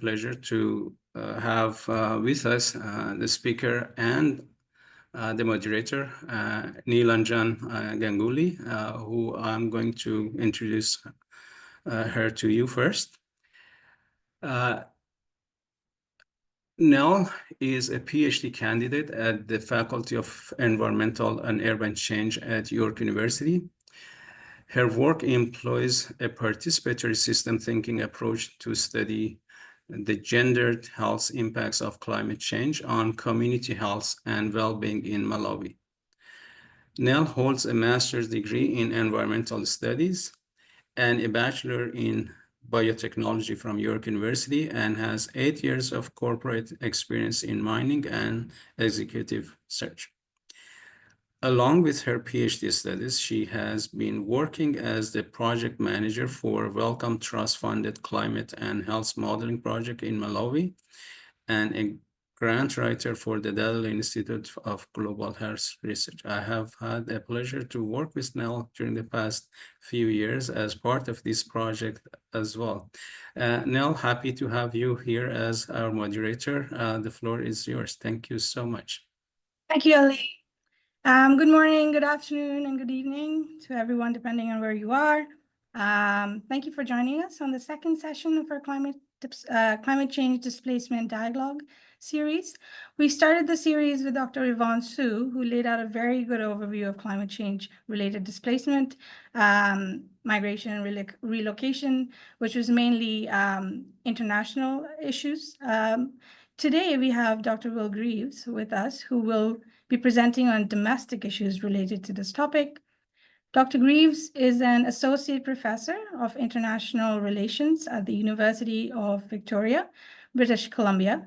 pleasure to have with us the speaker and the moderator, Neelanjan Ganguly, who I'm going to introduce her to you first. Nell is a PhD candidate at the Faculty of Environmental and Urban Change at York University. Her work employs a participatory system thinking approach to study the gendered health impacts of climate change on community health and well-being in Malawi. Nell holds a master's degree in environmental studies and a bachelor in biotechnology from York University and has 8 years of corporate experience in mining and executive search. Along with her PhD studies, she has been working as the project manager for Wellcome Trust-funded climate and health modeling project in Malawi and a grant writer for the Delhi Institute of Global Health Research. I have had the pleasure to work with Nell during the past few years as part of this project as well. Nell, happy to have you here as our moderator. The floor is yours. Thank you so much. Thank you, Ali. Good morning, good afternoon, and good evening to everyone, depending on where you are. Thank you for joining us on the second session of our climate change displacement dialogue series. We started the series with Dr. Yvonne Su, who laid out a very good overview of climate change related displacement, migration and relocation, which was mainly international issues. Today, we have Dr. Will Greaves with us, who will be presenting on domestic issues related to this topic. Dr. Greaves is an associate professor of international relations at the University of Victoria, British Columbia,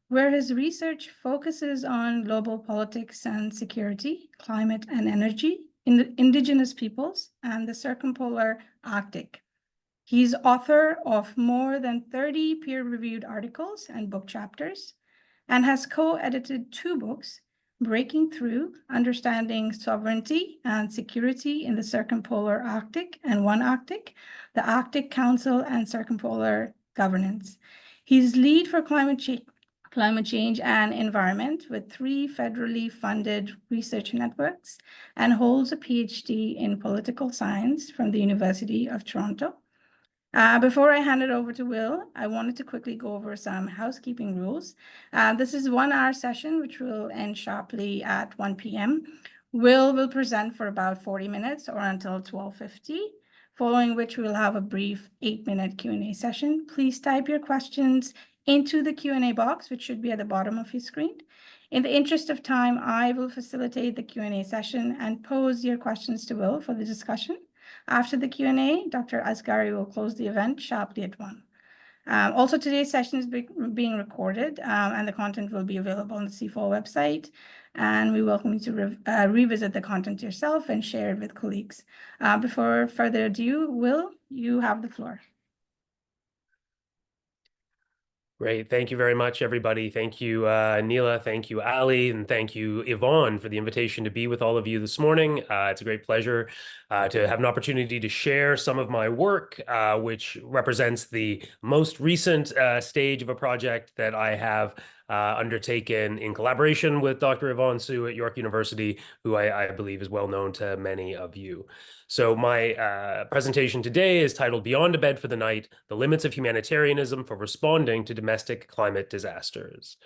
where his research focuses on global politics and security, climate and energy, indigenous peoples, and the circumpolar Arctic. He's author of more than 30 peer-reviewed articles and book chapters, and has co-edited 2 books, Breaking Through, Understanding Sovereignty and Security in the Circumpolar Arctic, and One Arctic, the Arctic Council and Circumpolar Governance. He's lead for climate change and environment with 3 federally funded research networks and holds a PhD in political science from the University of Toronto. Before I hand it over to Will, I wanted to quickly go over some housekeeping rules. This is a 1-hour session, which will end sharply at 1 p.m. Will present for about 40 minutes or until 12:50, following which we'll have a brief 8-minute Q&A session. Please type your questions into the Q&A box, which should be at the bottom of your screen. In the interest of time, I will facilitate the Q&A session and pose your questions to Will for the discussion. After the Q&A, Dr. Asghari will close the event sharply at 1. Also, today's session is being recorded, and the content will be available on the CFOL website. And we welcome you to revisit the content yourself and share it with colleagues. Before further ado, Will, you have the floor. Great. Thank you very much, everybody. Thank you, Neela. Thank you, Ali. And thank you, Yvonne, for the invitation to be with all of you this morning. It's a great pleasure to have an opportunity to share some of my work, which represents the most recent stage of a project that I have undertaken in collaboration with Dr. Yvonne Su at York University, who I believe is well known to many of you. So my presentation today is titled Beyond a Bed for the Night, The Limits of Humanitarianism for Responding to Domestic Climate Disasters.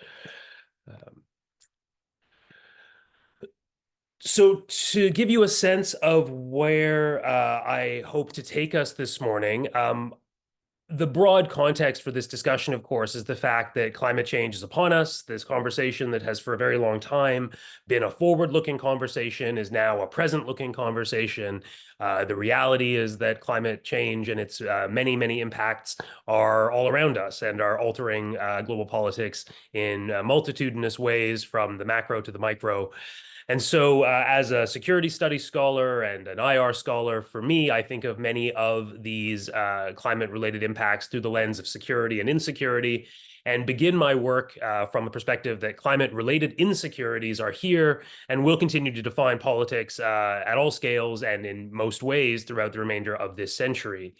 So to give you a sense of where I hope to take us this morning, the broad context for this discussion, of course, is the fact that climate change is upon us. This conversation that has for a very long time been a forward-looking conversation is now a present-looking conversation. The reality is that climate change and its many, many impacts are all around us and are altering global politics in multitudinous ways, from the macro to the micro. And so as a security studies scholar and an IR scholar, for me, I think of many of these climate-related impacts through the lens of security and insecurity, and begin my work from a perspective that climate-related insecurities are here and will continue to define politics at all scales and in most ways throughout the remainder of this century.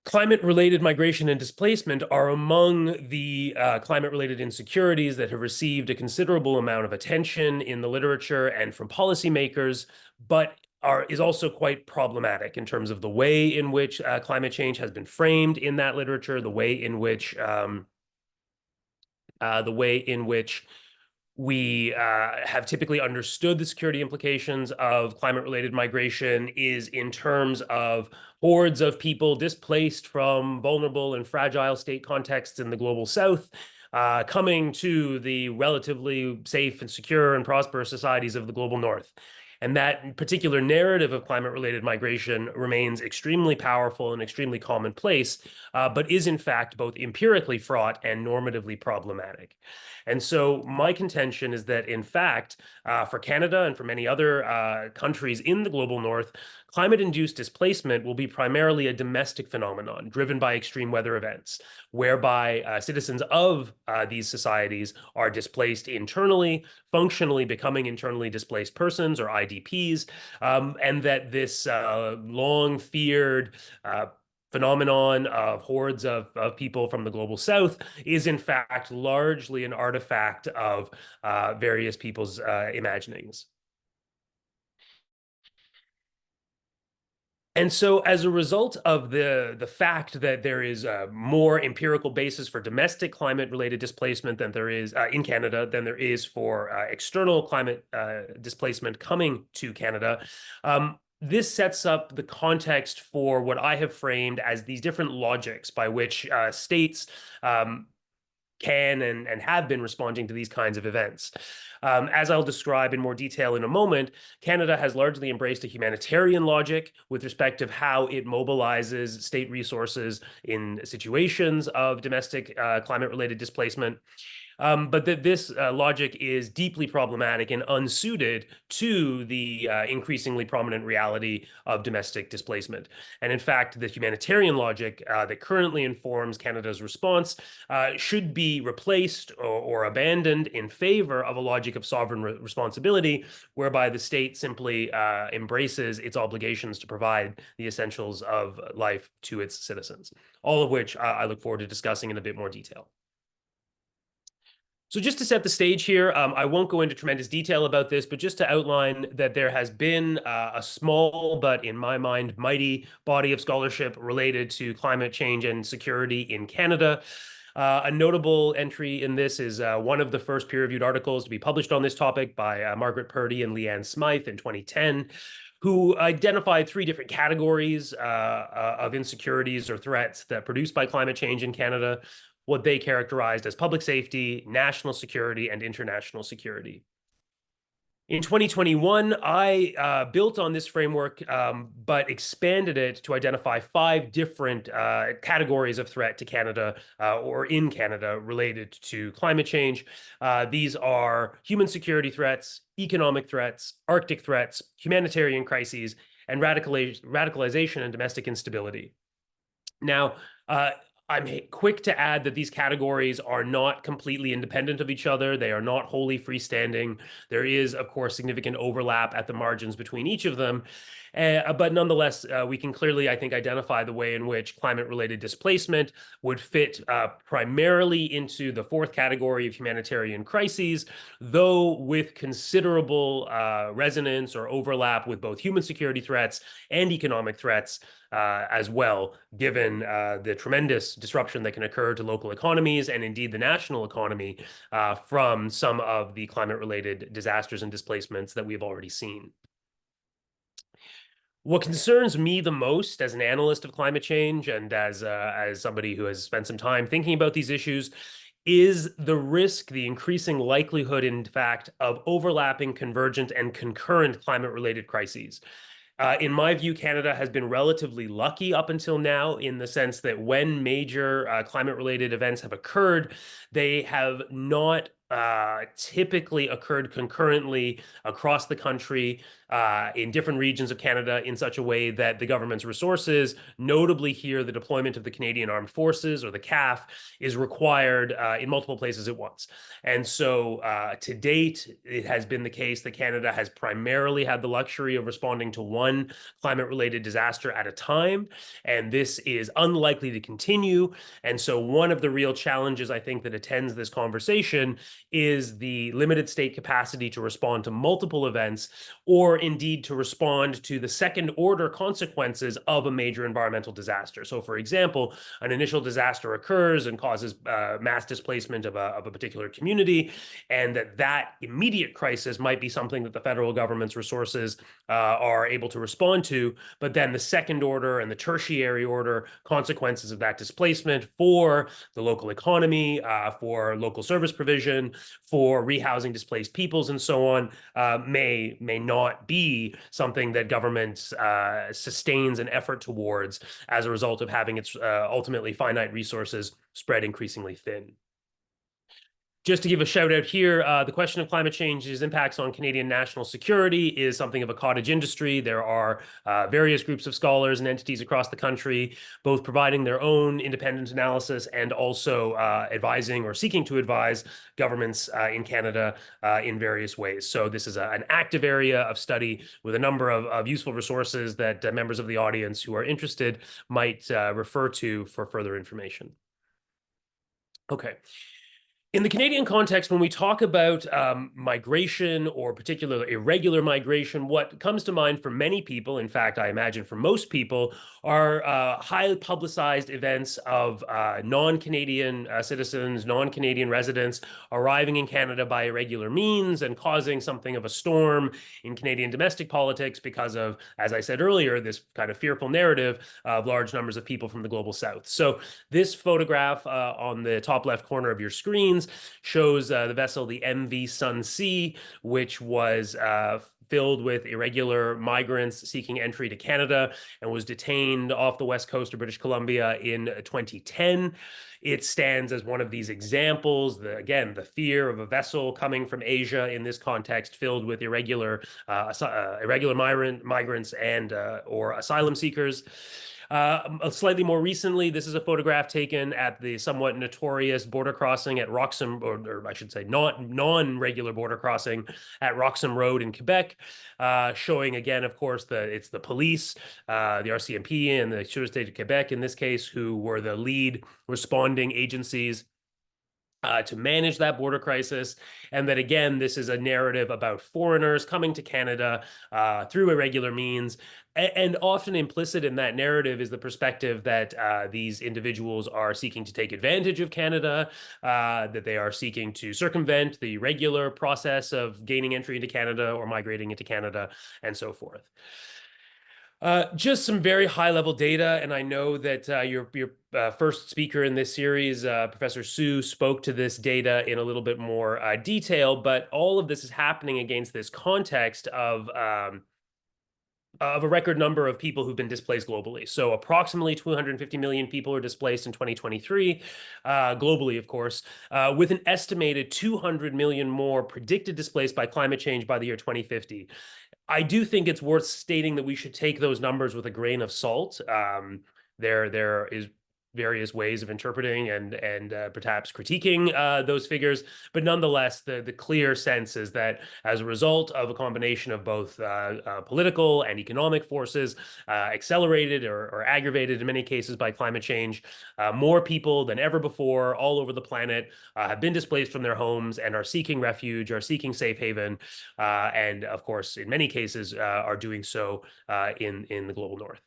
Climate-related migration and displacement are among the climate-related insecurities that have received a considerable amount of attention in the literature and from policymakers, but is also quite problematic in terms of the way in which climate change has been framed in that literature, the way in which we have typically understood the security implications of climate-related migration is in terms of hordes of people displaced from vulnerable and fragile state contexts in the global south, coming to the relatively safe and secure and prosperous societies of the global north. And that particular narrative of climate-related migration remains extremely powerful and extremely commonplace, but is in fact both empirically fraught and normatively problematic. And so my contention is that, in fact, for Canada and for many other countries in the global north, climate-induced displacement will be primarily a domestic phenomenon driven by extreme weather events, whereby citizens of these societies are displaced internally, functionally becoming internally displaced persons or IDPs, and that this long-feared phenomenon of hordes of people from the global south is in fact largely an artifact of various people's imaginings. And so as a result of the fact that there is a more empirical basis for domestic climate-related displacement than there is in Canada than there is for external climate displacement coming to Canada, this sets up the context for what I have framed as these different logics by which states can and have been responding to these kinds of events. As I'll describe in more detail in a moment, Canada has largely embraced a humanitarian logic with respect to how it mobilizes state resources in situations of domestic climate-related displacement. But that this logic is deeply problematic and unsuited to the increasingly prominent reality of domestic displacement. And in fact, the humanitarian logic that currently informs Canada's response should be replaced or abandoned in favor of a logic of sovereign responsibility, whereby the state simply embraces its obligations to provide the essentials of life to its citizens, all of which I look forward to discussing in a bit more detail. So just to set the stage here, I won't go into tremendous detail about this, but just to outline that there has been a small, but in my mind, mighty body of scholarship related to climate change and security in Canada. A notable entry in this is one of the first peer-reviewed articles to be published on this topic by Margaret Purdy and Leanne Smythe in 2010, who identified 3 different categories of insecurities or threats that produced by climate change in Canada, what they characterized as public safety, national security, and international security. In 2021, I built on this framework, but expanded it to identify 5 different categories of threat to Canada or in Canada related to climate change. These are human security threats, economic threats, Arctic threats, humanitarian crises, and radicalization and domestic instability. Now, I'm quick to add that these categories are not completely independent of each other. They are not wholly freestanding. There is, of course, significant overlap at the margins between each of them. But nonetheless, we can clearly, I think, identify the way in which climate-related displacement would fit primarily into the 4th category of humanitarian crises, though with considerable resonance or overlap with both human security threats and economic threats as well, given the tremendous disruption that can occur to local economies and indeed the national economy from some of the climate-related disasters and displacements that we've already seen. What concerns me the most as an analyst of climate change and as somebody who has spent some time thinking about these issues is the risk, the increasing likelihood, in fact, of overlapping, convergent, and concurrent climate-related crises. In my view, Canada has been relatively lucky up until now in the sense that when major climate-related events have occurred, they have not typically occurred concurrently across the country in different regions of Canada in such a way that the government's resources, notably here the deployment of the Canadian Armed Forces or the CAF, is required in multiple places at once. And so to date, it has been the case that Canada has primarily had the luxury of responding to one climate-related disaster at a time, and this is unlikely to continue. And so one of the real challenges I think that attends this conversation is the limited state capacity to respond to multiple events, or indeed to respond to the second order consequences of a major environmental disaster. So for example, an initial disaster occurs and causes mass displacement of a particular community, and that immediate crisis might be something that the federal government's resources are able to respond to, but then the second order and the tertiary order consequences of that displacement for the local economy, for local service provision, for rehousing displaced peoples, and so on, may not be something that government sustains an effort towards as a result of having its ultimately finite resources spread increasingly thin. Just to give a shout out here, the question of climate change's impacts on Canadian national security is something of a cottage industry. There are various groups of scholars and entities across the country, both providing their own independent analysis and also advising or seeking to advise governments in Canada in various ways. So this is an active area of study with a number of useful resources that members of the audience who are interested might refer to for further information. Okay. In the Canadian context, when we talk about migration or particularly irregular migration, what comes to mind for many people, in fact, I imagine for most people, are highly publicized events of non-Canadian citizens, non-Canadian residents arriving in Canada by irregular means and causing something of a storm in Canadian domestic politics because of, as I said earlier, this kind of fearful narrative of large numbers of people from the global south. So this photograph on the top left corner of your screens shows the vessel, the MV Sun Sea, which was filled with irregular migrants seeking entry to Canada and was detained off the west coast of British Columbia in 2010. It stands as one of these examples, again, the fear of a vessel coming from Asia in this context filled with irregular migrants and or asylum seekers. Slightly more recently, this is a photograph taken at the somewhat notorious border crossing at Roxham, or I should say non-regular border crossing at Roxham Road in Quebec, showing again, of course, it's the police, the RCMP and the Sûreté de Québec in this case, who were the lead responding agencies to manage that border crisis. And that, again, this is a narrative about foreigners coming to Canada through irregular means. And often implicit in that narrative is the perspective that these individuals are seeking to take advantage of Canada, that they are seeking to circumvent the regular process of gaining entry into Canada or migrating into Canada, and so forth. Just some very high-level data, and I know that your first speaker in this series, Professor Su, spoke to this data in a little bit more detail, but all of this is happening against this context of a record number of people who've been displaced globally. So approximately 250 million people are displaced in 2023, globally, of course, with an estimated 200 million more predicted displaced by climate change by the year 2050. I do think it's worth stating that we should take those numbers with a grain of salt. There is various ways of interpreting and perhaps critiquing those figures, but nonetheless, the clear sense is that as a result of a combination of both political and economic forces, accelerated or aggravated in many cases by climate change, more people than ever before all over the planet have been displaced from their homes and are seeking refuge, are seeking safe haven, and of course, in many cases, are doing so in the global north.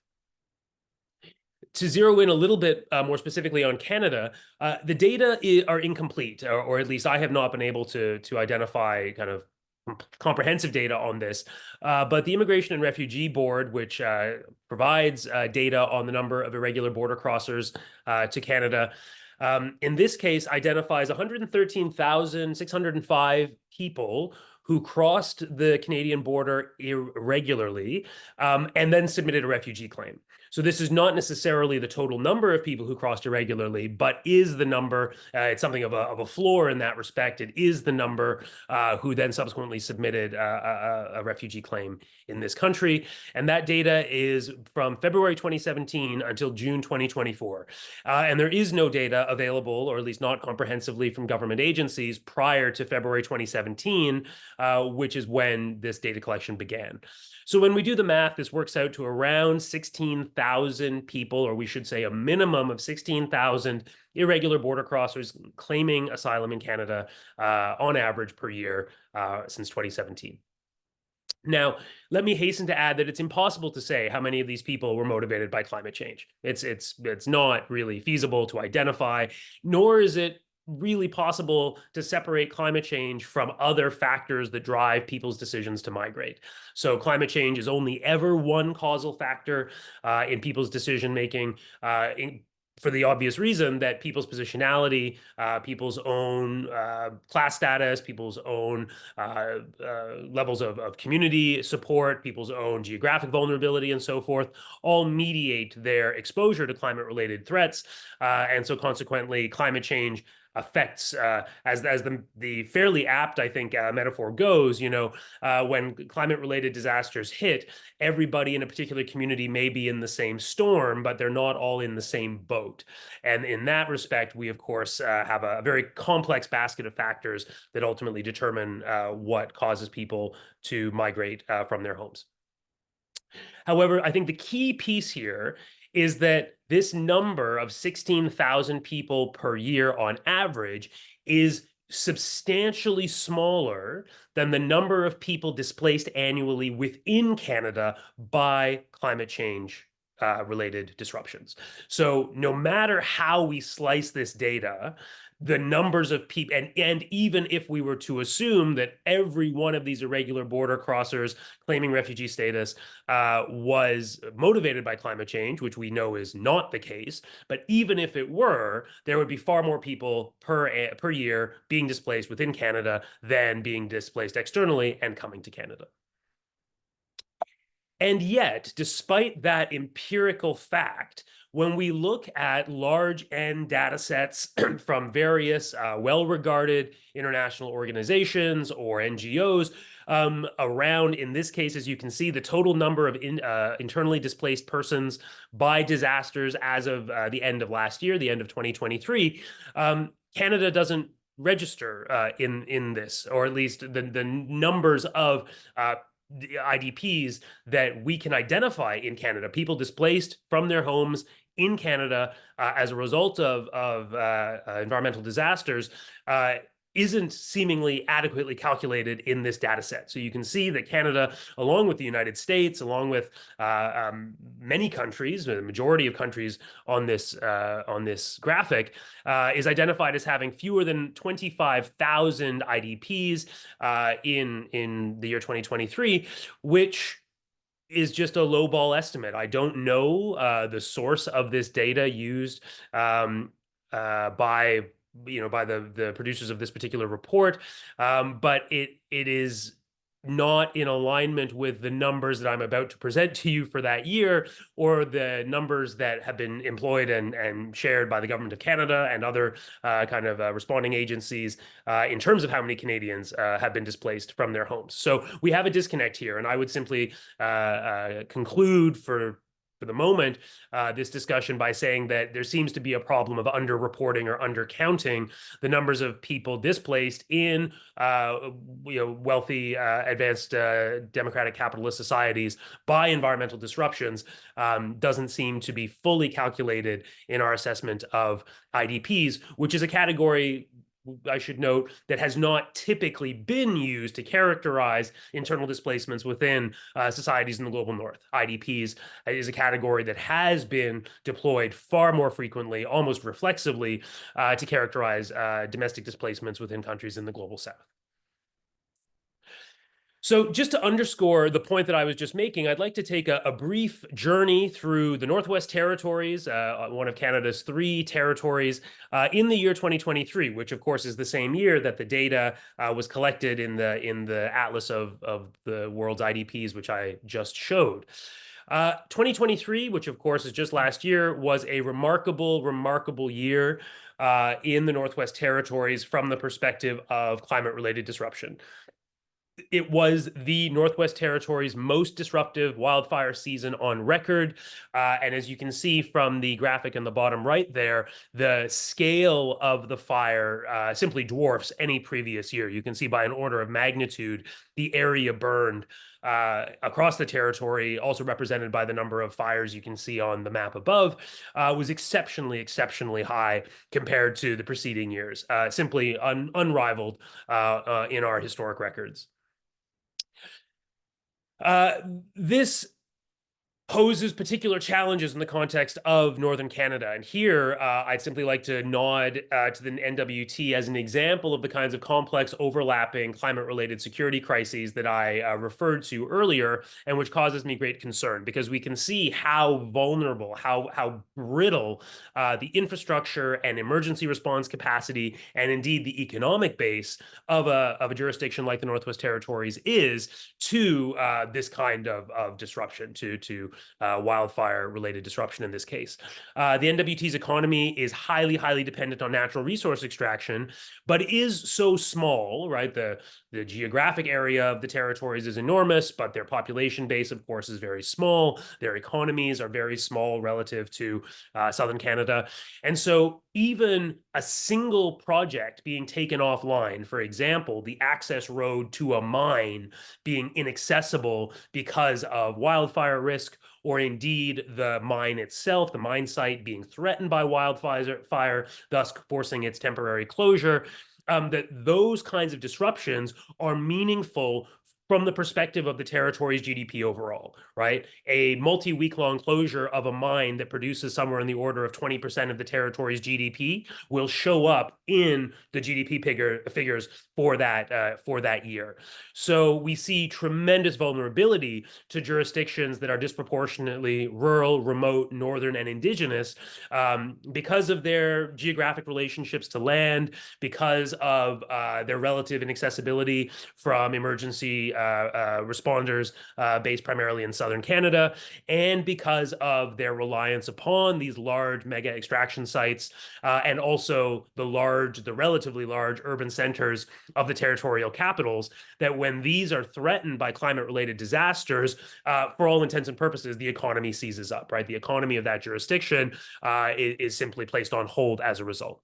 To zero in a little bit more specifically on Canada, the data are incomplete, or at least I have not been able to identify kind of comprehensive data on this. But the Immigration and Refugee Board, which provides data on the number of irregular border crossers to Canada, in this case identifies 113,605 people who crossed the Canadian border irregularly and then submitted a refugee claim. So this is not necessarily the total number of people who crossed irregularly, but is the number, it's something of a floor in that respect. It is the number who then subsequently submitted a refugee claim in this country. And that data is from February 2017 until June 2024. And there is no data available, or at least not comprehensively, from government agencies prior to February 2017, which is when this data collection began. So when we do the math, this works out to around 16,000 people, or we should say a minimum of 16,000 irregular border crossers claiming asylum in Canada on average per year since 2017. Now, let me hasten to add that it's impossible to say how many of these people were motivated by climate change. It's not really feasible to identify, nor is it really possible to separate climate change from other factors that drive people's decisions to migrate. So climate change is only ever one causal factor in people's decision making, for the obvious reason that people's positionality, people's own class status, people's own levels of community support, people's own geographic vulnerability, and so forth, all mediate their exposure to climate-related threats. And so consequently, climate change affects, as the fairly apt, I think, metaphor goes, when climate-related disasters hit, everybody in a particular community may be in the same storm, but they're not all in the same boat. And in that respect, we, of course, have a very complex basket of factors that ultimately determine what causes people to migrate from their homes. However, I think the key piece here is that this number of 16,000 people per year on average is substantially smaller than the number of people displaced annually within Canada by climate change related disruptions. So no matter how we slice this data, the numbers of people, and even if we were to assume that every one of these irregular border crossers claiming refugee status was motivated by climate change, which we know is not the case, but even if it were, there would be far more people per year being displaced within Canada than being displaced externally and coming to Canada. And yet, despite that empirical fact, when we look at large N data sets from various well-regarded international organizations or NGOs around, in this case, as you can see, the total number of internally displaced persons by disasters as of the end of last year, the end of 2023, Canada doesn't register in this, or at least the numbers of the IDPs that we can identify in Canada, people displaced from their homes in Canada as a result of environmental disasters, isn't seemingly adequately calculated in this data set. So you can see that Canada, along with the United States, along with many countries, the majority of countries on this graphic, is identified as having fewer than 25,000 IDPs in the year 2023, which is just a lowball estimate. I don't know the source of this data used by the producers of this particular report, but it is not in alignment with the numbers that I'm about to present to you for that year, or the numbers that have been employed and shared by the Government of Canada and other responding agencies in terms of how many Canadians have been displaced from their homes. So we have a disconnect here, and I would simply conclude for the moment, this discussion by saying that there seems to be a problem of underreporting or undercounting the numbers of people displaced in wealthy, advanced democratic capitalist societies by environmental disruptions. Doesn't seem to be fully calculated in our assessment of IDPs, which is a category, I should note, that has not typically been used to characterize internal displacements within societies in the global north. IDPs is a category that has been deployed far more frequently, almost reflexively, to characterize domestic displacements within countries in the global south. So just to underscore the point that I was just making, I'd like to take a brief journey through the Northwest Territories, one of Canada's 3 territories, in the year 2023, which of course is the same year that the data was collected in the Atlas of the world's IDPs, which I just showed. 2023, which of course is just last year, was a remarkable year in the Northwest Territories from the perspective of climate-related disruption. It was the Northwest Territories' most disruptive wildfire season on record. And as you can see from the graphic in the bottom right there, the scale of the fire simply dwarfs any previous year. You can see by an order of magnitude, the area burned across the territory, also represented by the number of fires you can see on the map above, was exceptionally high compared to the preceding years, simply unrivaled in our historic records. This poses particular challenges in the context of Northern Canada. And here, I'd simply like to nod to the NWT as an example of the kinds of complex overlapping climate-related security crises that I referred to earlier, and which causes me great concern, because we can see how vulnerable, how brittle the infrastructure and emergency response capacity, and indeed the economic base of a jurisdiction like the Northwest Territories is to this kind of disruption, to wildfire-related disruption in this case. The NWT's economy is highly dependent on natural resource extraction, but is so small, right? The geographic area of the territories is enormous, but their population base, of course, is very small. Their economies are very small relative to southern Canada. And so even a single project being taken offline, for example, the access road to a mine being inaccessible because of wildfire risk, or indeed the mine itself, the mine site being threatened by wildfire, thus forcing its temporary closure, that those kinds of disruptions are meaningful from the perspective of the territory's GDP overall, right? A multi-week-long closure of a mine that produces somewhere in the order of 20% of the territory's GDP will show up in the GDP figures for that year. So we see tremendous vulnerability to jurisdictions that are disproportionately rural, remote, northern, and indigenous because of their geographic relationships to land, because of their relative inaccessibility from emergency responders based primarily in southern Canada, and because of their reliance upon these large mega extraction sites and also the relatively large urban centers of the territorial capitals, that when these are threatened by climate-related disasters, for all intents and purposes, the economy seizes up, right? The economy of that jurisdiction is simply placed on hold as a result.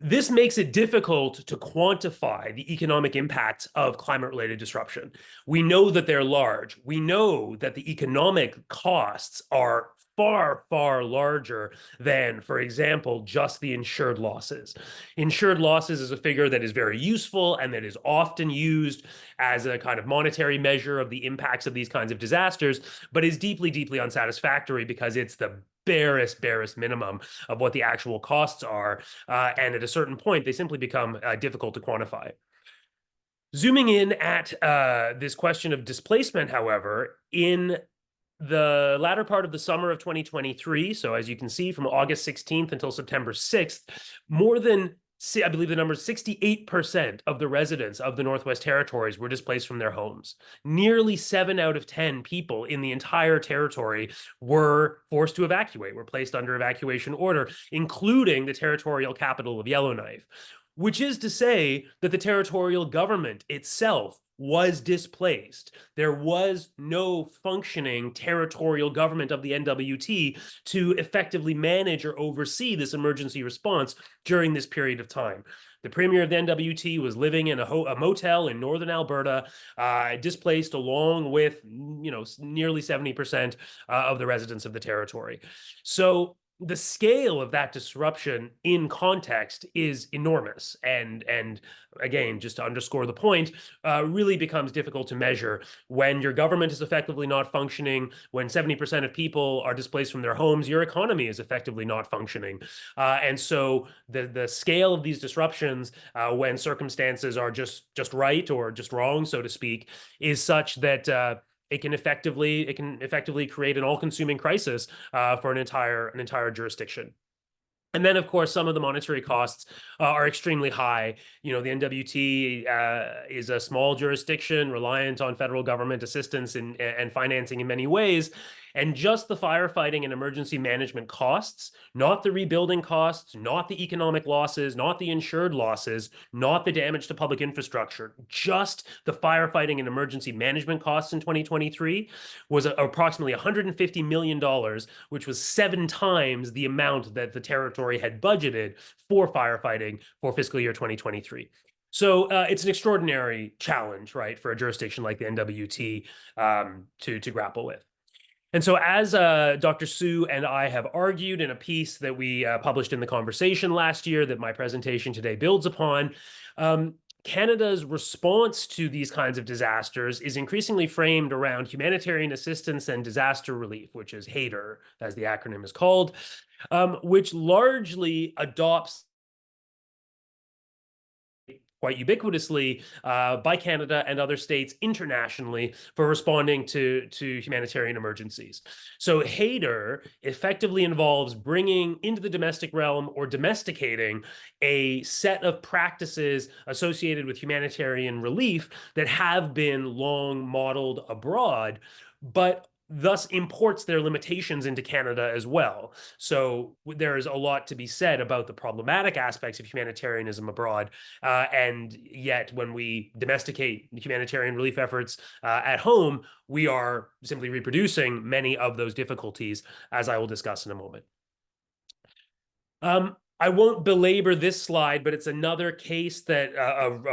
This makes it difficult to quantify the economic impacts of climate-related disruption. We know that they're large. We know that the economic costs are far larger than, for example, just the insured losses. Insured losses is a figure that is very useful and that is often used as a kind of monetary measure of the impacts of these kinds of disasters, but is deeply unsatisfactory because it's the barest minimum of what the actual costs are. And at a certain point, they simply become difficult to quantify. Zooming in at this question of displacement, however, in the latter part of the summer of 2023, so as you can see, from August 16th until September 6th, more than, I believe the number is 68% of the residents of the Northwest Territories were displaced from their homes. Nearly 7 out of 10 people in the entire territory were forced to evacuate, were placed under evacuation order, including the territorial capital of Yellowknife, which is to say that the territorial government itself was displaced. There was no functioning territorial government of the NWT to effectively manage or oversee this emergency response during this period of time. The premier of the NWT was living in a motel in northern Alberta, displaced along with, nearly 70% of the residents of the territory. So the scale of that disruption in context is enormous. And again, just to underscore the point, really becomes difficult to measure when your government is effectively not functioning, when 70% of people are displaced from their homes, your economy is effectively not functioning. And so the scale of these disruptions, when circumstances are just right or just wrong, so to speak, is such that it can effectively create an all-consuming crisis for an entire jurisdiction. And then, of course, some of the monetary costs are extremely high. You know, the NWT is a small jurisdiction reliant on federal government assistance and financing in many ways. And just the firefighting and emergency management costs, not the rebuilding costs, not the economic losses, not the insured losses, not the damage to public infrastructure, just the firefighting and emergency management costs in 2023 was approximately $150 million, which was 7 times the amount that the territory had budgeted for firefighting for fiscal year 2023. So it's an extraordinary challenge, right, for a jurisdiction like the NWT to grapple with. And so as Dr. Sue and I have argued in a piece that we published in The Conversation last year that my presentation today builds upon, Canada's response to these kinds of disasters is increasingly framed around humanitarian assistance and disaster relief, which is HADER, as the acronym is called, which largely adopts quite ubiquitously by Canada and other states internationally for responding to humanitarian emergencies. So HADER effectively involves bringing into the domestic realm or domesticating a set of practices associated with humanitarian relief that have been long modeled abroad, but thus imports their limitations into Canada as well. So there's a lot to be said about the problematic aspects of humanitarianism abroad. And yet when we domesticate humanitarian relief efforts at home, we are simply reproducing many of those difficulties, as I will discuss in a moment. I won't belabor this slide, but it's another case that of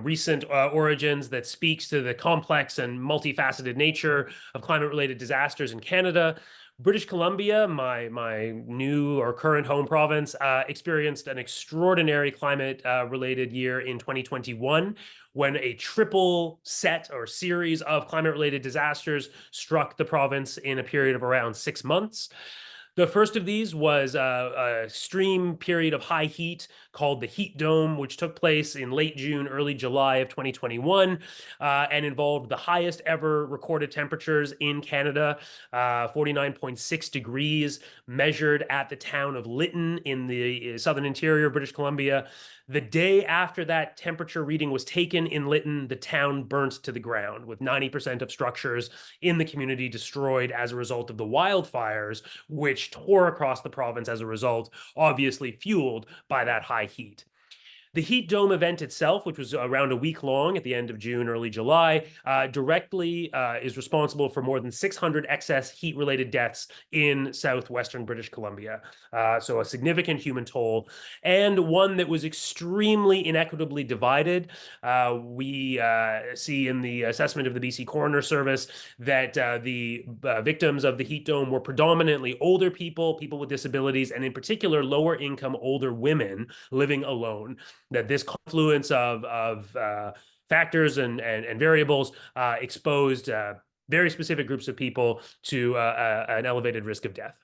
recent origins that speaks to the complex and multifaceted nature of climate-related disasters in Canada. British Columbia, my new or current home province, experienced an extraordinary climate-related year in 2021 when a triple set or series of climate-related disasters struck the province in a period of around 6 months. The first of these was a extreme period of high heat called the heat dome, which took place in late June, early July of 2021, and involved the highest ever recorded temperatures in Canada, 49.6 degrees, measured at the town of Lytton in the southern interior of British Columbia. The day after that temperature reading was taken in Lytton, the town burnt to the ground, with 90% of structures in the community destroyed as a result of the wildfires, which tore across the province as a result, obviously fueled by that high heat. The heat dome event itself, which was around a week long at the end of June, early July, directly is responsible for more than 600 excess heat-related deaths in southwestern British Columbia. So a significant human toll, and one that was extremely inequitably divided. We see in the assessment of the BC Coroner Service that the victims of the heat dome were predominantly older people, people with disabilities, and in particular, lower-income older women living alone. That this confluence of factors and variables exposed very specific groups of people to an elevated risk of death.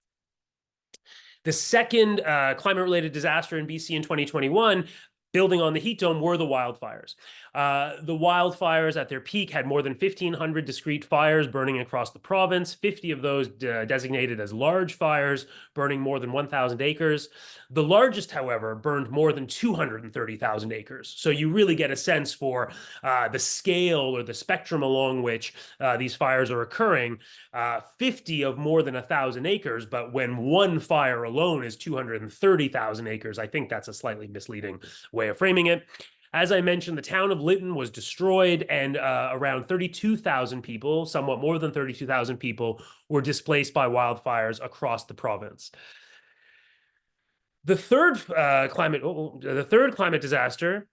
The second climate-related disaster in BC in 2021, building on the heat dome, were the wildfires. The wildfires at their peak had more than 1,500 discrete fires burning across the province, 50 of those designated as large fires, burning more than 1,000 acres. The largest, however, burned more than 230,000 acres. So you really get a sense for the scale or the spectrum along which these fires are occurring. 50 of more than 1,000 acres, but when one fire alone is 230,000 acres, I think that's a slightly misleading way of framing it. As I mentioned, the town of Lytton was destroyed, and around 32,000 people, somewhat more than 32,000 people, were displaced by wildfires across the province. The third climate disaster.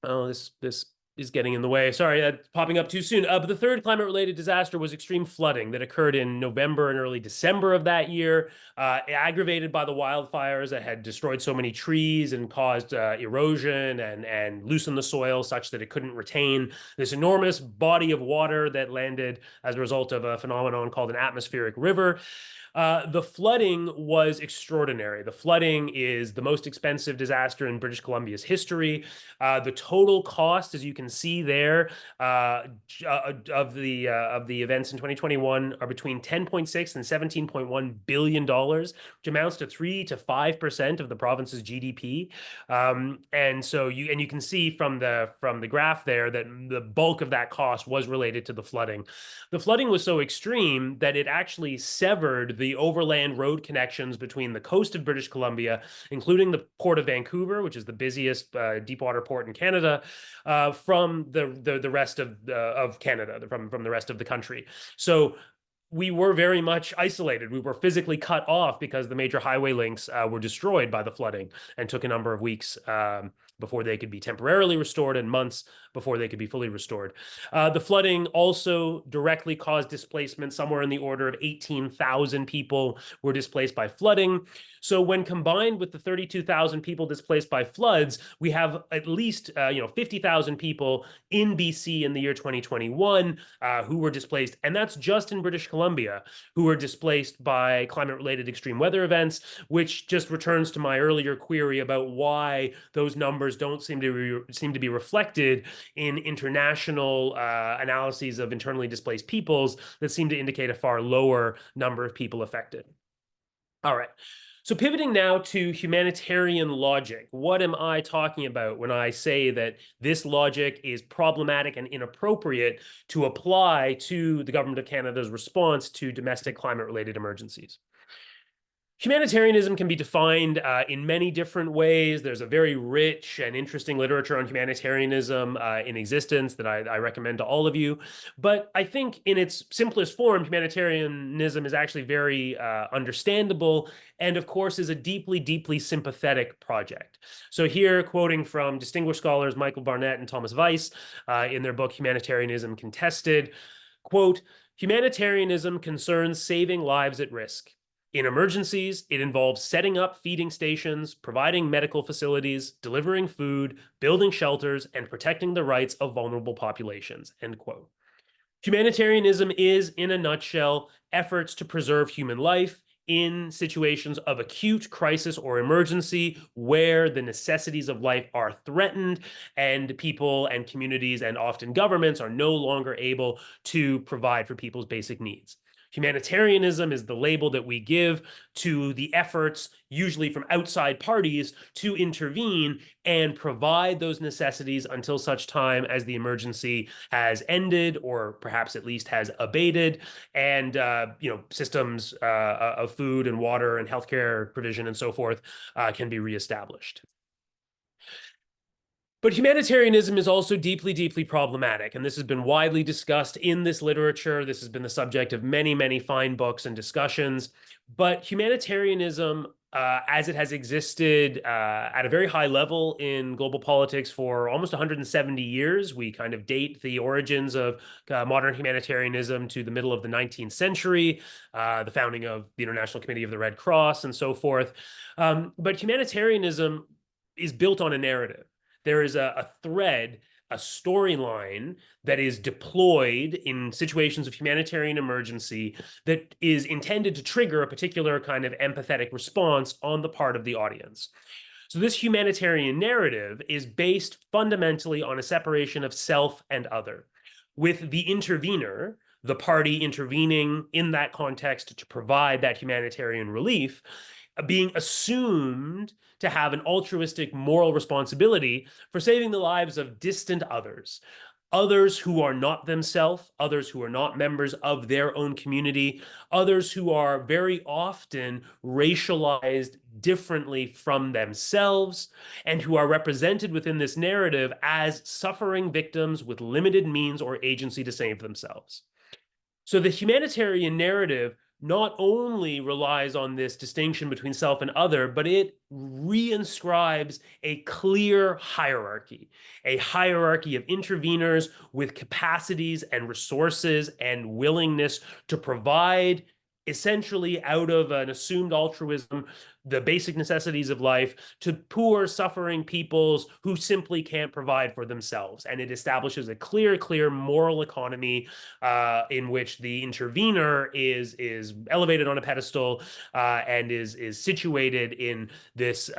Oh, this is getting in the way. Sorry, popping up too soon. But the third climate-related disaster was extreme flooding that occurred in November and early December of that year, aggravated by the wildfires that had destroyed so many trees and caused erosion and loosened the soil such that it couldn't retain this enormous body of water that landed as a result of a phenomenon called an atmospheric river. The flooding was extraordinary. The flooding is the most expensive disaster in British Columbia's history. The total cost, as you can see there, of the events in 2021 are between 10.6 and 17.1 billion dollars, which amounts to 3 to 5% of the province's GDP. And so you can see from the graph there that the bulk of that cost was related to the flooding. The flooding was so extreme that it actually severed the overland road connections between the coast of British Columbia, including the Port of Vancouver, which is the busiest deepwater port in Canada, from the rest of Canada, from the rest of the country. So we were very much isolated. We were physically cut off because the major highway links were destroyed by the flooding and took a number of weeks before they could be temporarily restored and months before they could be fully restored. The flooding also directly caused displacement. Somewhere in the order of 18,000 people were displaced by flooding. So when combined with the 32,000 people displaced by floods, we have at least 50,000 people in BC in the year 2021 who were displaced. And that's just in British Columbia, who were displaced by climate-related extreme weather events, which just returns to my earlier query about why those numbers don't seem to be reflected in international analyses of internally displaced peoples that seem to indicate a far lower number of people affected. All right. So pivoting now to humanitarian logic, what am I talking about when I say that this logic is problematic and inappropriate to apply to the Government of Canada's response to domestic climate-related emergencies? Humanitarianism can be defined in many different ways. There's a very rich and interesting literature on humanitarianism in existence that I recommend to all of you. But I think in its simplest form, humanitarianism is actually very understandable and, of course, is a deeply, deeply sympathetic project. So here, quoting from distinguished scholars Michael Barnett and Thomas Weiss in their book Humanitarianism Contested, quote, "Humanitarianism concerns saving lives at risk. In emergencies, it involves setting up feeding stations, providing medical facilities, delivering food, building shelters, and protecting the rights of vulnerable populations," end quote. Humanitarianism is, in a nutshell, efforts to preserve human life in situations of acute crisis or emergency where the necessities of life are threatened and people and communities and often governments are no longer able to provide for people's basic needs. Humanitarianism is the label that we give to the efforts, usually from outside parties, to intervene and provide those necessities until such time as the emergency has ended or perhaps at least has abated, and systems of food and water and healthcare provision and so forth can be reestablished. But humanitarianism is also deeply, deeply problematic, and this has been widely discussed in this literature. This has been the subject of many, many fine books and discussions. But humanitarianism, as it has existed at a very high level in global politics for almost 170 years, we kind of date the origins of modern humanitarianism to the middle of the 19th century, the founding of the International Committee of the Red Cross and so forth. But humanitarianism is built on a narrative. There is a thread, a storyline that is deployed in situations of humanitarian emergency that is intended to trigger a particular kind of empathetic response on the part of the audience. So this humanitarian narrative is based fundamentally on a separation of self and other, with the intervener, the party intervening in that context to provide that humanitarian relief, being assumed to have an altruistic moral responsibility for saving the lives of distant others, others who are not themselves, others who are not members of their own community, others who are very often racialized differently from themselves, and who are represented within this narrative as suffering victims with limited means or agency to save themselves. So the humanitarian narrative not only relies on this distinction between self and other, but it reinscribes a clear hierarchy of interveners with capacities and resources and willingness to provide essentially out of an assumed altruism, the basic necessities of life, to poor, suffering peoples who simply can't provide for themselves. And it establishes a clear moral economy in which the intervener is elevated on a pedestal and is situated in this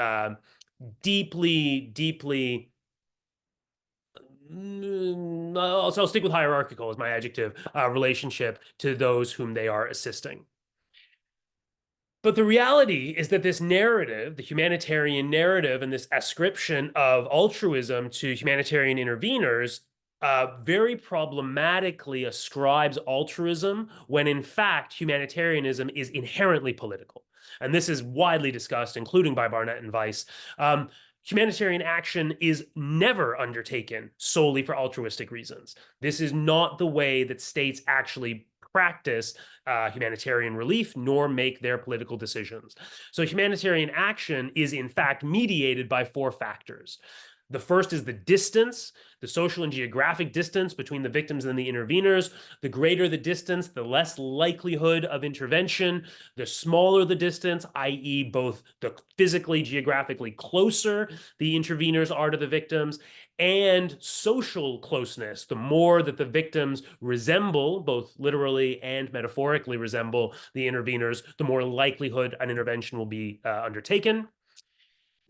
deeply I'll stick with hierarchical as my adjective, relationship to those whom they are assisting. But the reality is that this narrative, the humanitarian narrative, and this ascription of altruism to humanitarian interveners very problematically ascribes altruism when in fact humanitarianism is inherently political. And this is widely discussed, including by Barnett and Weiss. Humanitarian action is never undertaken solely for altruistic reasons. This is not the way that states actually practice humanitarian relief nor make their political decisions. So humanitarian action is in fact mediated by 4 factors. The first is the distance, the social and geographic distance between the victims and the interveners. The greater the distance, the less likelihood of intervention. The smaller the distance, i.e. both the physically, geographically closer the interveners are to the victims, and social closeness. The more that the victims resemble, both literally and metaphorically resemble the interveners, the more likelihood an intervention will be undertaken.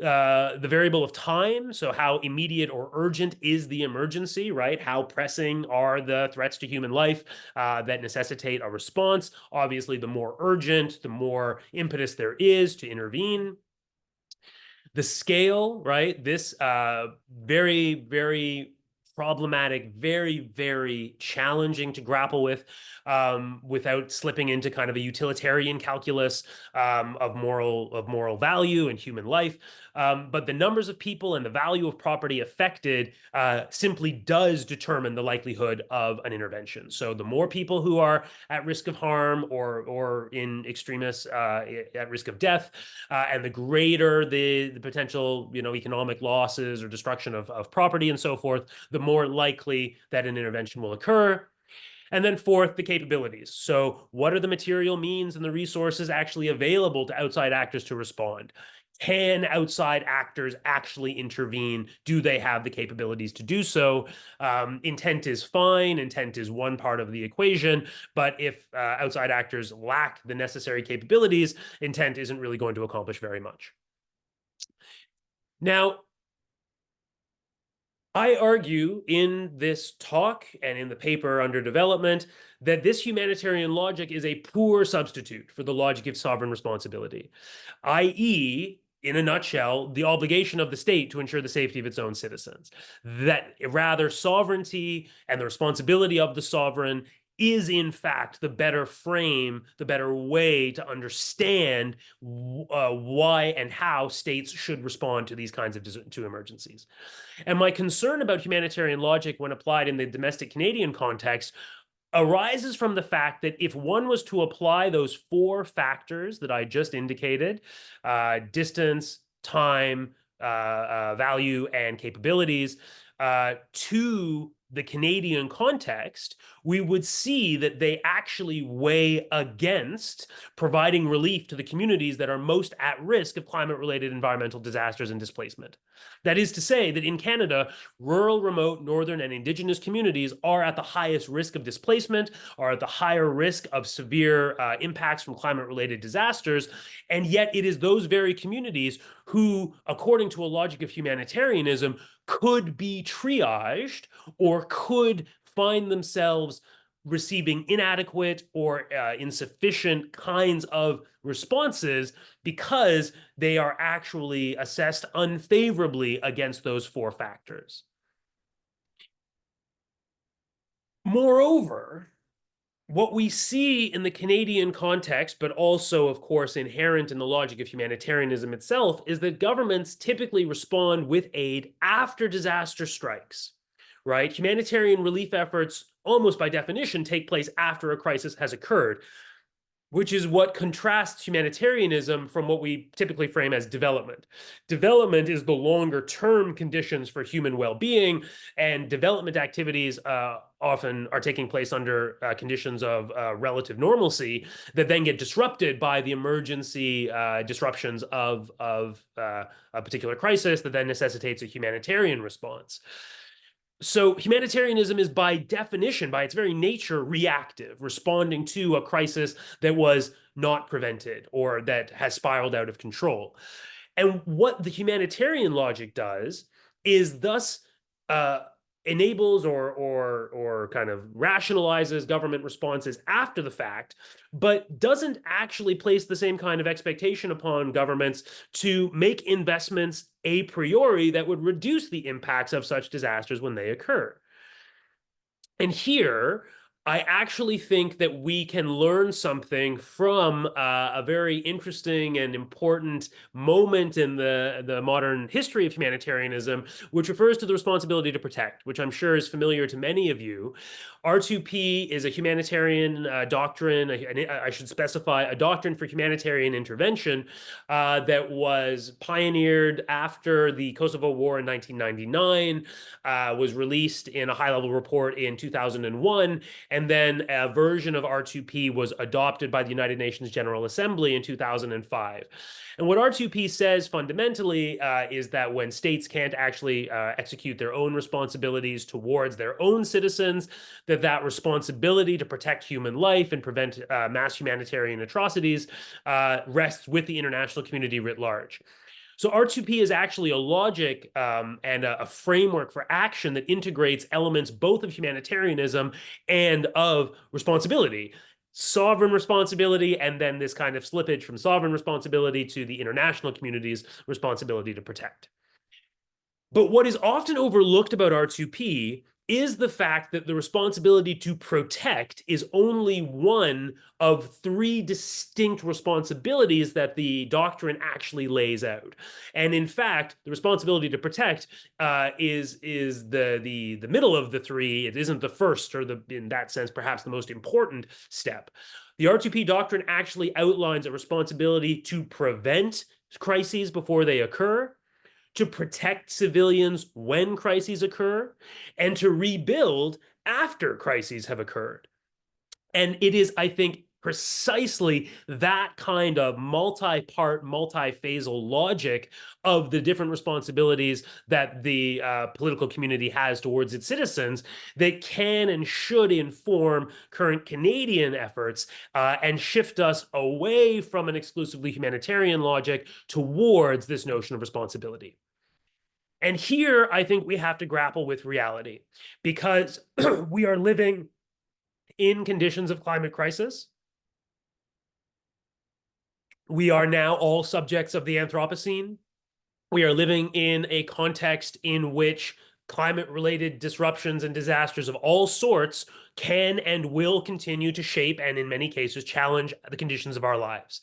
The variable of time, so how immediate or urgent is the emergency, right? How pressing are the threats to human life that necessitate a response? Obviously, the more urgent, the more impetus there is to intervene. The scale, right? This very problematic, very challenging to grapple with without slipping into kind of a utilitarian calculus of moral value and human life. But the numbers of people and the value of property affected simply does determine the likelihood of an intervention. So the more people who are at risk of harm or in extremis at risk of death, and the greater the potential, economic losses or destruction of property and so forth, the more likely that an intervention will occur. And then 4th, the capabilities. So what are the material means and the resources actually available to outside actors to respond? Can outside actors actually intervene? Do they have the capabilities to do so? Intent is fine. Intent is one part of the equation. But if outside actors lack the necessary capabilities, intent isn't really going to accomplish very much. Now, I argue in this talk and in the paper under development that this humanitarian logic is a poor substitute for the logic of sovereign responsibility, i.e., in a nutshell, the obligation of the state to ensure the safety of its own citizens. That rather sovereignty and the responsibility of the sovereign is in fact the better frame, the better way to understand why and how states should respond to these kinds of emergencies. And my concern about humanitarian logic when applied in the domestic Canadian context arises from the fact that if one was to apply those 4 factors that I just indicated, distance, time, value, and capabilities, to the Canadian context, we would see that they actually weigh against providing relief to the communities that are most at risk of climate-related environmental disasters and displacement. That is to say that in Canada, rural, remote, northern, and Indigenous communities are at the highest risk of displacement, are at the higher risk of severe impacts from climate-related disasters, and yet it is those very communities who, according to a logic of humanitarianism, could be triaged or could find themselves receiving inadequate or insufficient kinds of responses because they are actually assessed unfavorably against those 4 factors. Moreover, what we see in the Canadian context, but also, of course, inherent in the logic of humanitarianism itself, is that governments typically respond with aid after disaster strikes, right? Humanitarian relief efforts, almost by definition, take place after a crisis has occurred. which is what contrasts humanitarianism from what we typically frame as development. Development is the longer-term conditions for human well-being, and development activities often are taking place under conditions of relative normalcy that then get disrupted by the emergency disruptions of a particular crisis that then necessitates a humanitarian response. So humanitarianism is by definition, by its very nature, reactive, responding to a crisis that was not prevented or that has spiraled out of control. And what the humanitarian logic does is thus enables or kind of rationalizes government responses after the fact, but doesn't actually place the same kind of expectation upon governments to make investments a priori that would reduce the impacts of such disasters when they occur. And here, I actually think that we can learn something from a very interesting and important moment in the modern history of humanitarianism, which refers to the responsibility to protect, which I'm sure is familiar to many of you. R2P is a humanitarian doctrine, I should specify, a doctrine for humanitarian intervention that was pioneered after the Kosovo War in 1999, was released in a high-level report in 2001, and then a version of R2P was adopted by the United Nations General Assembly in 2005. And what R2P says fundamentally is that when states can't actually execute their own responsibilities towards their own citizens, that responsibility to protect human life and prevent mass humanitarian atrocities rests with the international community writ large. So R2P is actually a logic and a framework for action that integrates elements both of humanitarianism and of responsibility. Sovereign responsibility, and then this kind of slippage from sovereign responsibility to the international community's responsibility to protect. But what is often overlooked about R2P is the fact that the responsibility to protect is only one of three distinct responsibilities that the doctrine actually lays out. And in fact, the responsibility to protect is the middle of the three. It isn't the first, or in that sense, perhaps the most important step. The R2P doctrine actually outlines a responsibility to prevent crises before they occur, to protect civilians when crises occur, and to rebuild after crises have occurred. And it is, I think, precisely that kind of multi-part, multi-phasal logic of the different responsibilities that the political community has towards its citizens that can and should inform current Canadian efforts and shift us away from an exclusively humanitarian logic towards this notion of responsibility. And here, I think we have to grapple with reality, because we are living in conditions of climate crisis. We are now all subjects of the Anthropocene. We are living in a context in which climate-related disruptions and disasters of all sorts can and will continue to shape and, in many cases, challenge the conditions of our lives.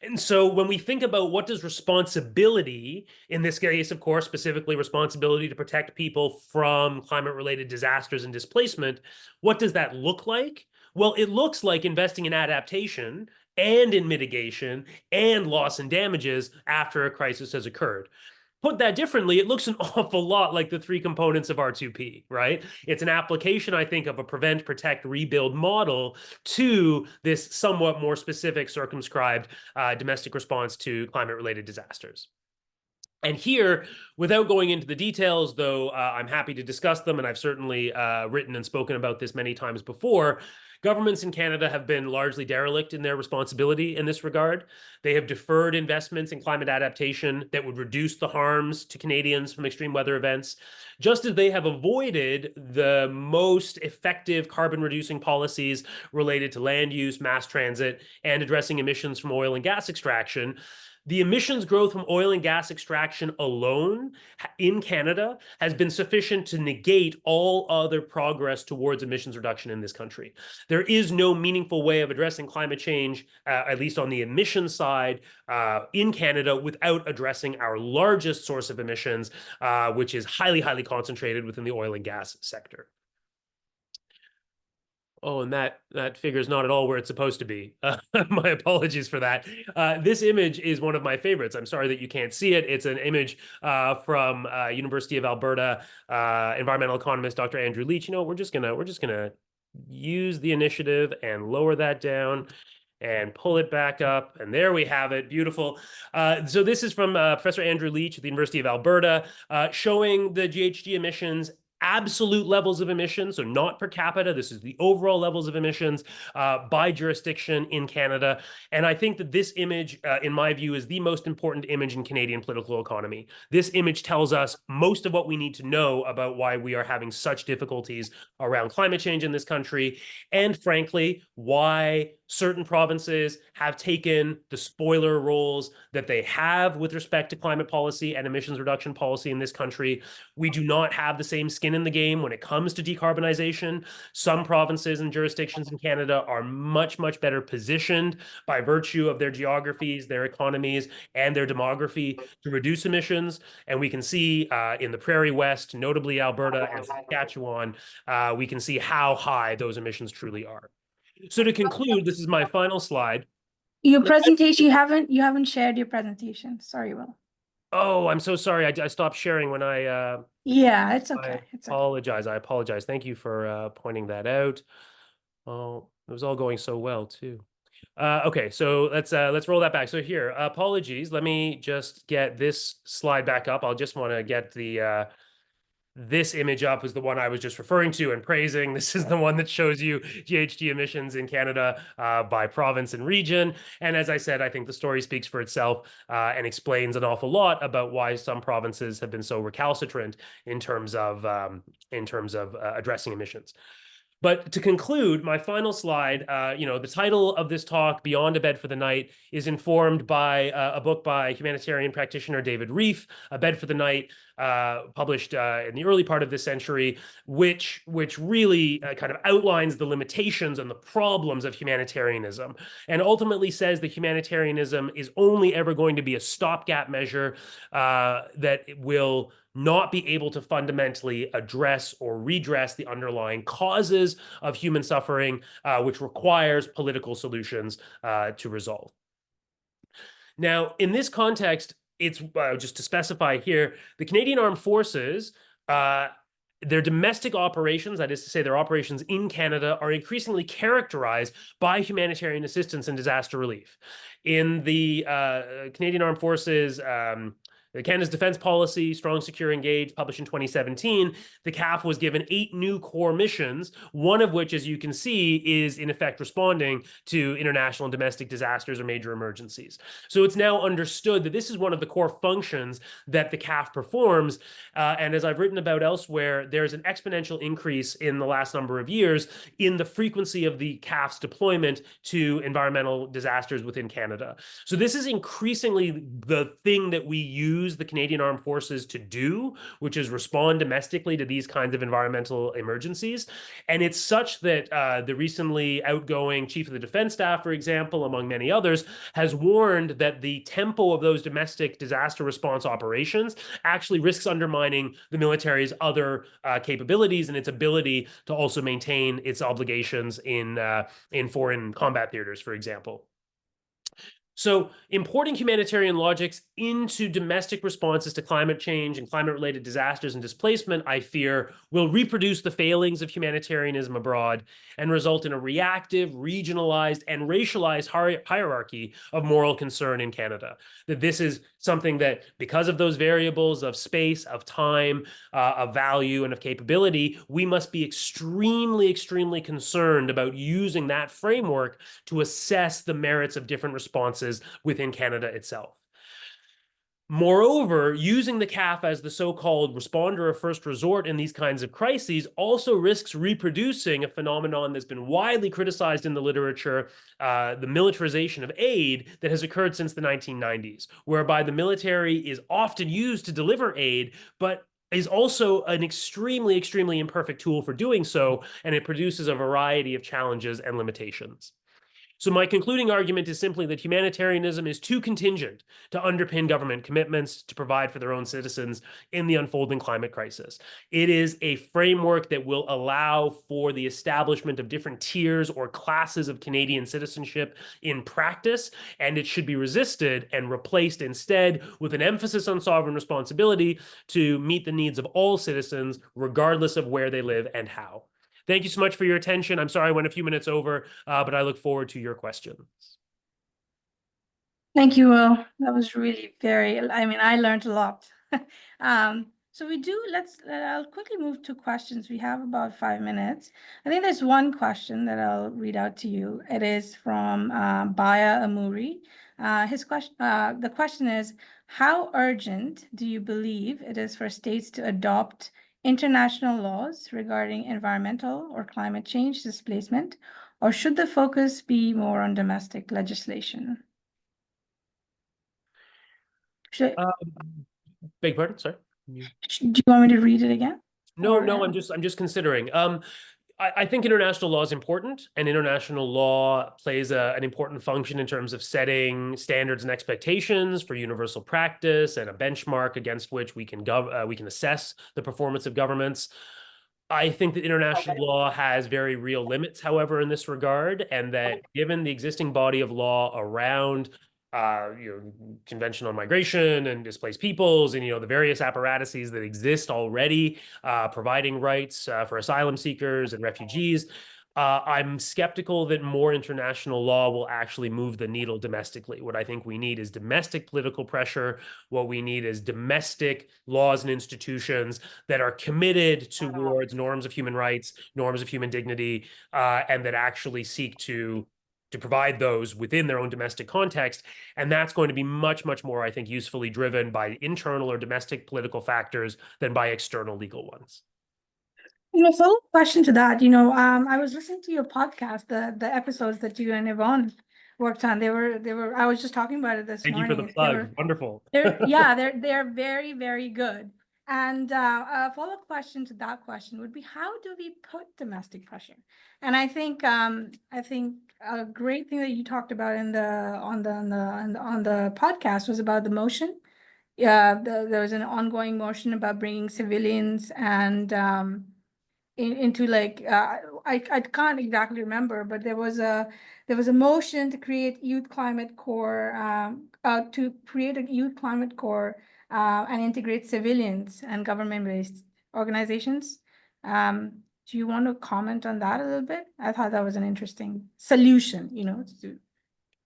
And so when we think about what does responsibility, in this case, of course, specifically responsibility to protect people from climate-related disasters and displacement, what does that look like? Well, it looks like investing in adaptation and in mitigation and loss and damages after a crisis has occurred. Put that differently, it looks an awful lot like the three components of R2P, right? It's an application, I think, of a prevent, protect, rebuild model to this somewhat more specific, circumscribed domestic response to climate-related disasters. And here, without going into the details, though I'm happy to discuss them, and I've certainly written and spoken about this many times before, governments in Canada have been largely derelict in their responsibility in this regard. They have deferred investments in climate adaptation that would reduce the harms to Canadians from extreme weather events, just as they have avoided the most effective carbon-reducing policies related to land use, mass transit, and addressing emissions from oil and gas extraction. The emissions growth from oil and gas extraction alone in Canada has been sufficient to negate all other progress towards emissions reduction in this country. There is no meaningful way of addressing climate change, at least on the emission side, in Canada without addressing our largest source of emissions, which is highly, highly concentrated within the oil and gas sector. Oh, and that figure is not at all where it's supposed to be. My apologies for that. This image is one of my favorites. I'm sorry that you can't see it. It's an image from University of Alberta environmental economist Dr. Andrew Leach. You know, we're just gonna use the initiative and lower that down and pull it back up. And there we have it. Beautiful. So this is from Professor Andrew Leach at the University of Alberta, showing the GHG emissions, absolute levels of emissions, so not per capita. This is the overall levels of emissions by jurisdiction in Canada. And I think that this image, in my view, is the most important image in Canadian political economy. This image tells us most of what we need to know about why we are having such difficulties around climate change in this country, and frankly, why certain provinces have taken the spoiler roles that they have with respect to climate policy and emissions reduction policy in this country. We do not have the same skin in the game when it comes to decarbonization. Some provinces and jurisdictions in Canada are much, much better positioned by virtue of their geographies, their economies, and their demography to reduce emissions. And we can see in the Prairie West, notably Alberta and Saskatchewan, we can see how high those emissions truly are. So to conclude, this is my final slide. Your presentation, you haven't shared your presentation. Sorry, Will. Oh, I'm so sorry. I stopped sharing when I Yeah, it's okay. I apologize. I apologize. Thank you for pointing that out. Oh, it was all going so well too. Okay, so let's roll that back. So here, apologies. Let me just get this slide back up. I'll just want to get the this image up is the one I was just referring to and praising. This is the one that shows you GHG emissions in Canada by province and region. And as I said, I think the story speaks for itself and explains an awful lot about why some provinces have been so recalcitrant in terms of addressing emissions. But to conclude, my final slide, the title of this talk, Beyond a Bed for the Night, is informed by a book by humanitarian practitioner David Reef, A Bed for the Night, published in the early part of this century, which really kind of outlines the limitations and the problems of humanitarianism, and ultimately says that humanitarianism is only ever going to be a stopgap measure that will not be able to fundamentally address or redress the underlying causes of human suffering, which requires political solutions to resolve. Now, in this context, it's just to specify here, the Canadian Armed Forces, their domestic operations, that is to say their operations in Canada, are increasingly characterized by humanitarian assistance and disaster relief. In the Canadian Armed Forces Canada's Defence Policy, Strong, Secure, Engaged, published in 2017, the CAF was given 8 new core missions, one of which, as you can see, is in effect responding to international and domestic disasters or major emergencies. So it's now understood that this is one of the core functions that the CAF performs. And as I've written about elsewhere, there's an exponential increase in the last number of years in the frequency of the CAF's deployment to environmental disasters within Canada. So this is increasingly the thing that we use the Canadian Armed Forces to do, which is respond domestically to these kinds of environmental emergencies. And it's such that the recently outgoing Chief of the Defense Staff, for example, among many others, has warned that the tempo of those domestic disaster response operations actually risks undermining the military's other capabilities and its ability to also maintain its obligations in foreign combat theaters, for example. So importing humanitarian logics into domestic responses to climate change and climate-related disasters and displacement, I fear, will reproduce the failings of humanitarianism abroad and result in a reactive, regionalized, and racialized hierarchy of moral concern in Canada. That this is something that, because of those variables of space, of time, of value, and of capability, we must be extremely, extremely concerned about using that framework to assess the merits of different responses within Canada itself. Moreover, using the CAF as the so-called responder of first resort in these kinds of crises also risks reproducing a phenomenon that's been widely criticized in the literature, the militarization of aid that has occurred since the 1990s, whereby the military is often used to deliver aid, but is also an extremely, extremely imperfect tool for doing so, and it produces a variety of challenges and limitations. So my concluding argument is simply that humanitarianism is too contingent to underpin government commitments to provide for their own citizens in the unfolding climate crisis. It is a framework that will allow for the establishment of different tiers or classes of Canadian citizenship in practice, and it should be resisted and replaced instead with an emphasis on sovereign responsibility to meet the needs of all citizens, regardless of where they live and how. Thank you so much for your attention. I'm sorry I went a few minutes over, but I look forward to your questions. Thank you, Will. That was really I learned a lot. So I'll quickly move to questions. We have about 5 minutes. I think there's one question that I'll read out to you. It is from Baya Amuri. The question is, how urgent do you believe it is for states to adopt international laws regarding environmental or climate change displacement, or should the focus be more on domestic legislation? Beg pardon, sorry. Do you want me to read it again? No, I'm just considering. I think international law is important, and international law plays an important function in terms of setting standards and expectations for universal practice and a benchmark against which we can assess the performance of governments. I think that international law has very real limits, however, in this regard, and that given the existing body of law around Convention on Migration and Displaced Peoples and, the various apparatuses that exist already providing rights for asylum seekers and refugees, I'm skeptical that more international law will actually move the needle domestically. What I think we need is domestic political pressure. What we need is domestic laws and institutions that are committed towards norms of human rights, norms of human dignity, and that actually seek to provide those within their own domestic context. And that's going to be much, much more, I think, usefully driven by internal or domestic political factors than by external legal ones. Follow-up question to that, I was listening to your podcast, the episodes that you and Yvonne worked on. I was just talking about it this morning. Thank you for the plug. Wonderful. They're very, very good. And a follow-up question to that question would be, how do we put domestic pressure? And I think a great thing that you talked about on the podcast was about the motion. Yeah, there was an ongoing motion about bringing civilians and into I can't exactly remember, but there was a motion to create youth climate corps, and integrate civilians and government-based organizations. Do you want to comment on that a little bit? I thought that was an interesting solution,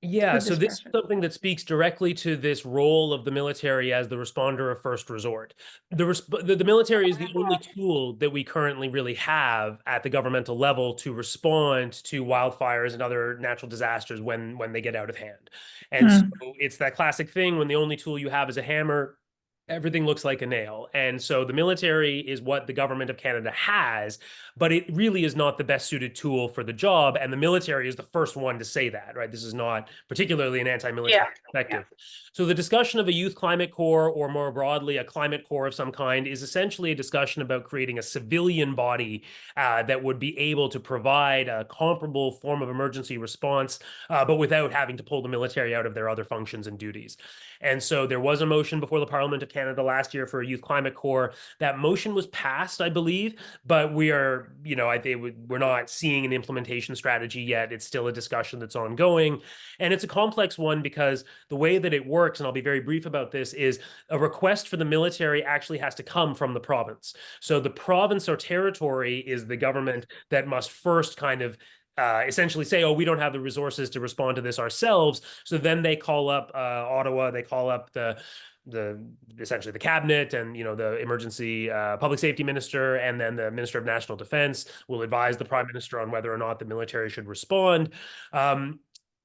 Yeah, so this is something that speaks directly to this role of the military as the responder of first resort. The military is the only tool that we currently really have at the governmental level to respond to wildfires and other natural disasters when they get out of hand. And so it's that classic thing, when the only tool you have is a hammer, everything looks like a nail. And so the military is what the government of Canada has, but it really is not the best suited tool for the job. And the military is the first one to say that, right? This is not particularly an anti-military perspective. Yeah. So the discussion of a youth climate corps, or more broadly, a climate corps of some kind, is essentially a discussion about creating a civilian body that would be able to provide a comparable form of emergency response, but without having to pull the military out of their other functions and duties. And so there was a motion before the Parliament of Canada last year for a youth climate corps. That motion was passed, I believe, but we are, we're not seeing an implementation strategy yet. It's still a discussion that's ongoing. And it's a complex one because the way that it works, and I'll be very brief about this, is a request for the military actually has to come from the province. So the province or territory is the government that must first kind of essentially say, oh, we don't have the resources to respond to this ourselves. So then they call up Ottawa, they call up essentially the cabinet and, the emergency public safety minister, and then the Minister of National Defense will advise the Prime Minister on whether or not the military should respond.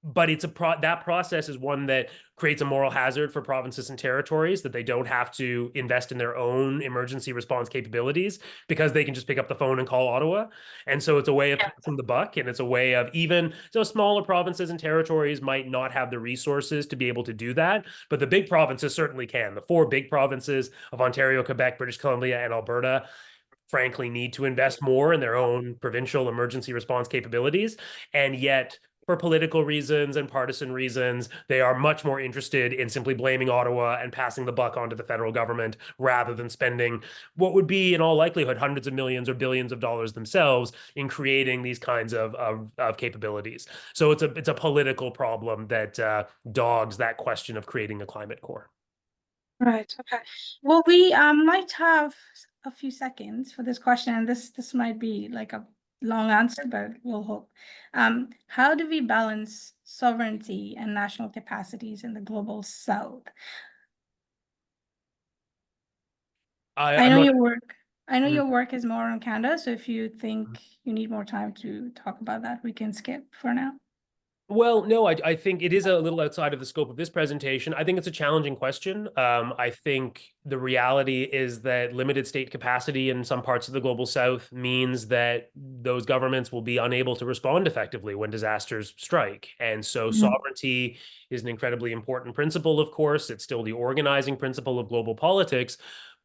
But that process is one that creates a moral hazard for provinces and territories, that they don't have to invest in their own emergency response capabilities because they can just pick up the phone and call Ottawa. And so it's a way of passing the buck, and it's a way of smaller provinces and territories might not have the resources to be able to do that, but the big provinces certainly can. The 4 big provinces of Ontario, Quebec, British Columbia, and Alberta frankly need to invest more in their own provincial emergency response capabilities. And yet for political reasons and partisan reasons, they are much more interested in simply blaming Ottawa and passing the buck onto the federal government rather than spending what would be, in all likelihood, hundreds of millions or billions of dollars themselves in creating these kinds of capabilities. So it's a political problem that dogs that question of creating a climate core. Right. Okay. Well, we might have a few seconds for this question, and this might be like a long answer, but we'll hope. How do we balance sovereignty and national capacities in the global south? I know your work. I know your work is more on Canada, so if you think you need more time to talk about that, we can skip for now. Well, no, I think it is a little outside of the scope of this presentation. I think it's a challenging question. I think the reality is that limited state capacity in some parts of the global south means that those governments will be unable to respond effectively when disasters strike. And so sovereignty is an incredibly important principle, of course. It's still the organizing principle of global politics.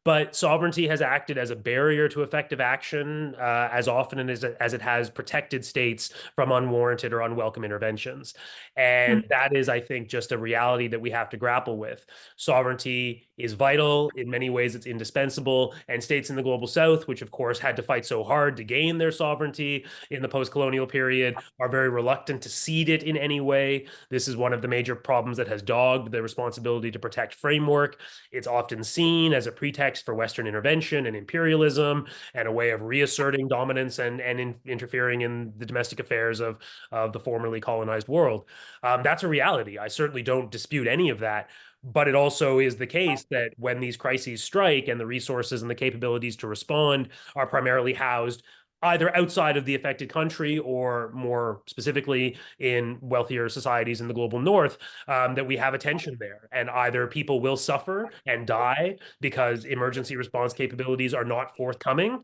But sovereignty has acted as a barrier to effective action as often as it has protected states from unwarranted or unwelcome interventions. And that is, I think, just a reality that we have to grapple with. Sovereignty is vital. In many ways, it's indispensable. And states in the global south, which of course had to fight so hard to gain their sovereignty in the post-colonial period, are very reluctant to cede it in any way. This is one of the major problems that has dogged the responsibility to protect framework. It's often seen as a pretext for Western intervention and imperialism and a way of reasserting dominance and interfering in the domestic affairs of the formerly colonized world. That's a reality. I certainly don't dispute any of that. But it also is the case that when these crises strike and the resources and the capabilities to respond are primarily housed either outside of the affected country or more specifically in wealthier societies in the global north, that we have a tension there. And either people will suffer and die because emergency response capabilities are not forthcoming,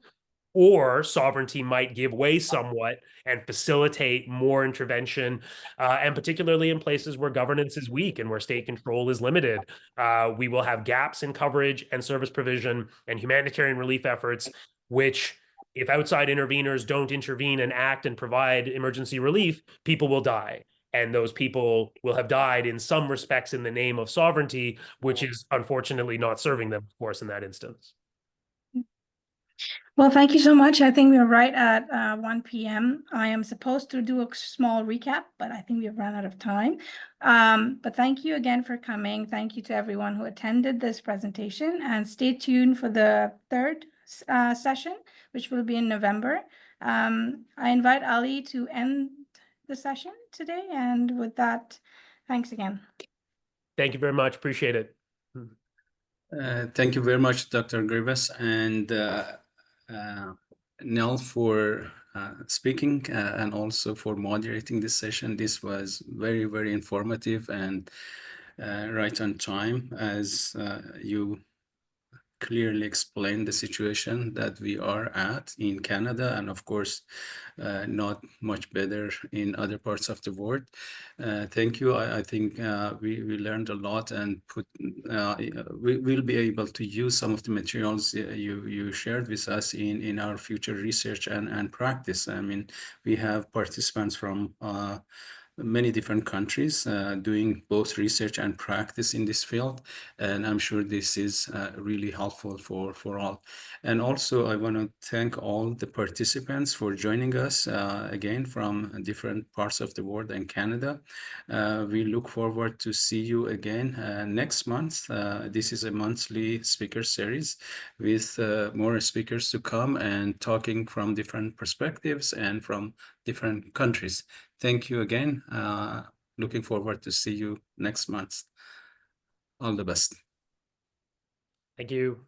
or sovereignty might give way somewhat and facilitate more intervention, and particularly in places where governance is weak and where state control is limited. We will have gaps in coverage and service provision and humanitarian relief efforts, which, if outside interveners don't intervene and act and provide emergency relief, people will die. And those people will have died in some respects in the name of sovereignty, which is unfortunately not serving them, of course, in that instance. Well, thank you so much. I think we're right at 1 p.m. I am supposed to do a small recap, but I think we've run out of time. But thank you again for coming. Thank you to everyone who attended this presentation, and stay tuned for the third session, which will be in November. I invite Ali to end the session today. And with that, thanks again. Thank you very much. Appreciate it. Thank you very much, Dr. Greaves, and Nell for speaking and also for moderating this session. This was very, very informative and right on time, as you clearly explained the situation that we are at in Canada, and of course, not much better in other parts of the world. Thank you. I think we learned a lot, and we will be able to use some of the materials you shared with us in our future research and practice. I mean, we have participants from many different countries doing both research and practice in this field. And I'm sure this is really helpful for all. And also, I want to thank all the participants for joining us again from different parts of the world and Canada. We look forward to see you again next month. This is a monthly speaker series with more speakers to come and talking from different perspectives and from different countries. Thank you again. Looking forward to see you next month. All the best. Thank you.